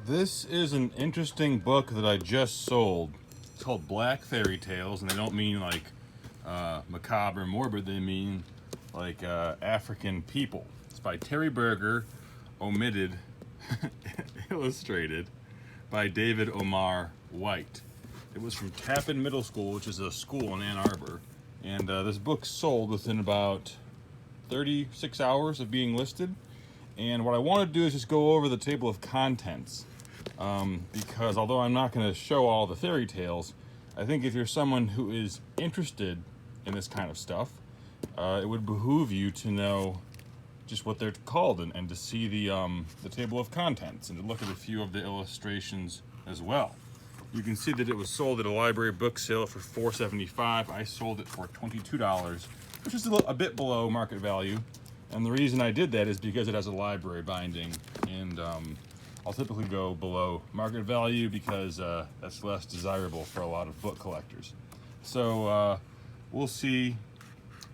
This is an interesting book that I just sold. It's called Black Fairy Tales, and they don't mean like macabre or morbid, they mean like African people. It's by Terry Berger, omitted, illustrated by David Omar White. It was from Tappan Middle School, which is a school in Ann Arbor, and this book sold within about 36 hours of being listed. And what I want to do is just go over the table of contents, because although I'm not going to show all the fairy tales, I think if you're someone who is interested in this kind of stuff, it would behoove you to know just what they're called and to see the table of contents and to look at a few of the illustrations as well. You can see that it was sold at a library book sale for $4.75. I sold it for $22, which is a bit below market value. And the reason I did that is because it has a library binding, and I'll typically go below market value because that's less desirable for a lot of book collectors. So we'll see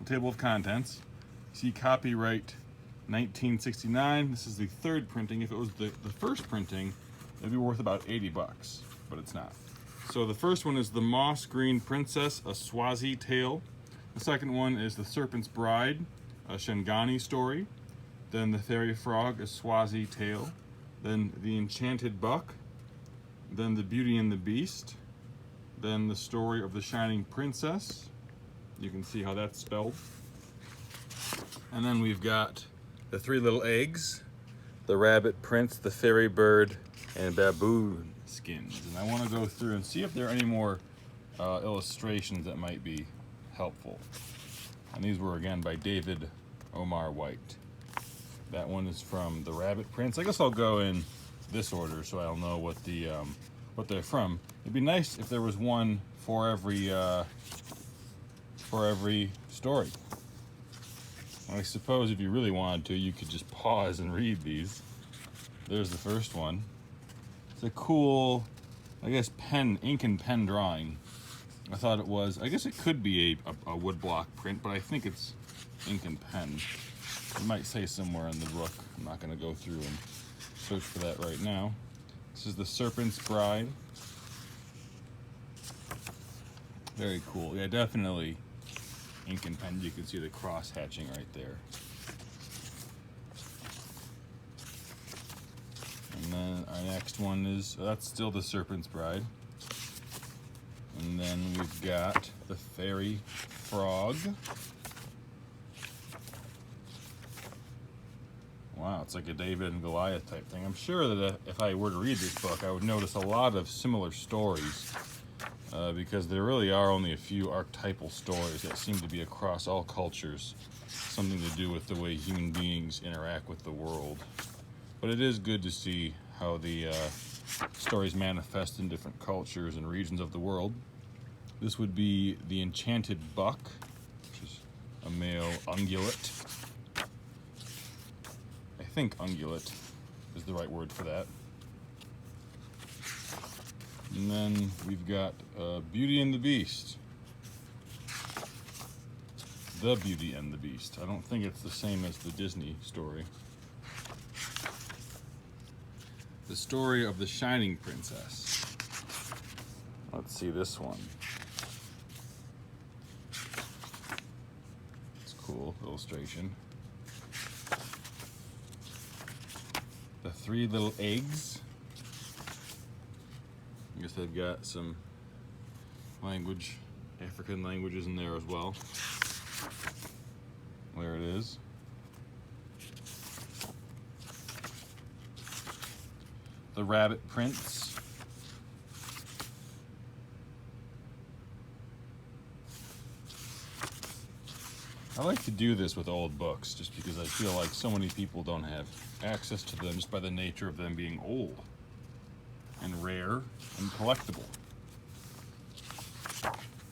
the table of contents. See copyright 1969. This is the third printing. If it was the first printing, it'd be worth about 80 bucks, but it's not. So the first one is the Moss Green Princess, a Swazi tale. The second one is the Serpent's Bride, a Shangani story. Then the Fairy Frog, a Swazi tale. Then the Enchanted Buck. Then the Beauty and the Beast. Then the story of the Shining Princess. You can see how that's spelled. And then we've got the Three Little Eggs, the Rabbit Prince, the Fairy Bird, and Baboon Skins. And I want to go through and see if there are any more illustrations that might be helpful. And these were again by David Omar White. That one is from the Rabbit Prince. I guess I'll go in this order so I'll know what they're from. It'd be nice if there was one for every story. I suppose if you really wanted to, you could just pause and read these. There's the first one. It's a cool, I guess, ink and pen drawing. I thought it was, I guess it could be a woodblock print, but I think it's ink and pen. It might say somewhere in the book. I'm not going to go through and search for that right now. This is the Serpent's Bride. Very cool. Yeah, definitely ink and pen. You can see the cross hatching right there. And then our next one is, that's still the Serpent's Bride. And then we've got the Fairy Frog. Wow, it's like a David and Goliath type thing. I'm sure that if I were to read this book, I would notice a lot of similar stories because there really are only a few archetypal stories that seem to be across all cultures, something to do with the way human beings interact with the world. But it is good to see how the stories manifest in different cultures and regions of the world. This would be the Enchanted Buck, which is a male ungulate. I think ungulate is the right word for that. And then we've got Beauty and the Beast. The Beauty and the Beast. I don't think it's the same as the Disney story. The story of the Shining Princess. Let's see this one. It's a cool illustration. The Three Little Eggs. I guess they've got some language, African languages in there as well. There it is. The Rabbit Prince. I like to do this with old books just because I feel like so many people don't have access to them just by the nature of them being old and rare and collectible.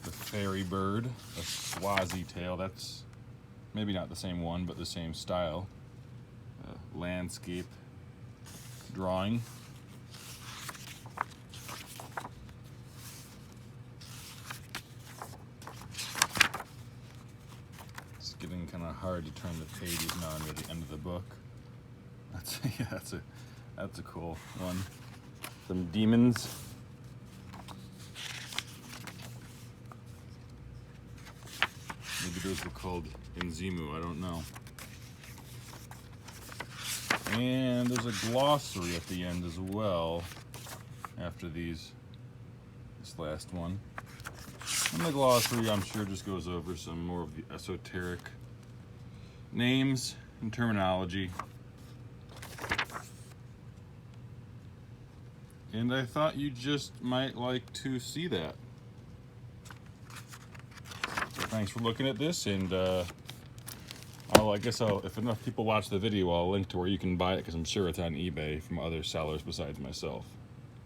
The Fairy Bird, a Swazi tale. That's maybe not the same one, but the same style. Landscape drawing. It's getting kind of hard to turn the pages now near the end of the book. That's a cool one. some demons. Maybe those were called Enzimu, I don't know. And there's a glossary at the end as well, after this last one. And the glossary, I'm sure, just goes over some more of the esoteric names and terminology. And I thought you just might like to see that. So thanks for looking at this, and if enough people watch the video, I'll link to where you can buy it, because I'm sure it's on eBay from other sellers besides myself.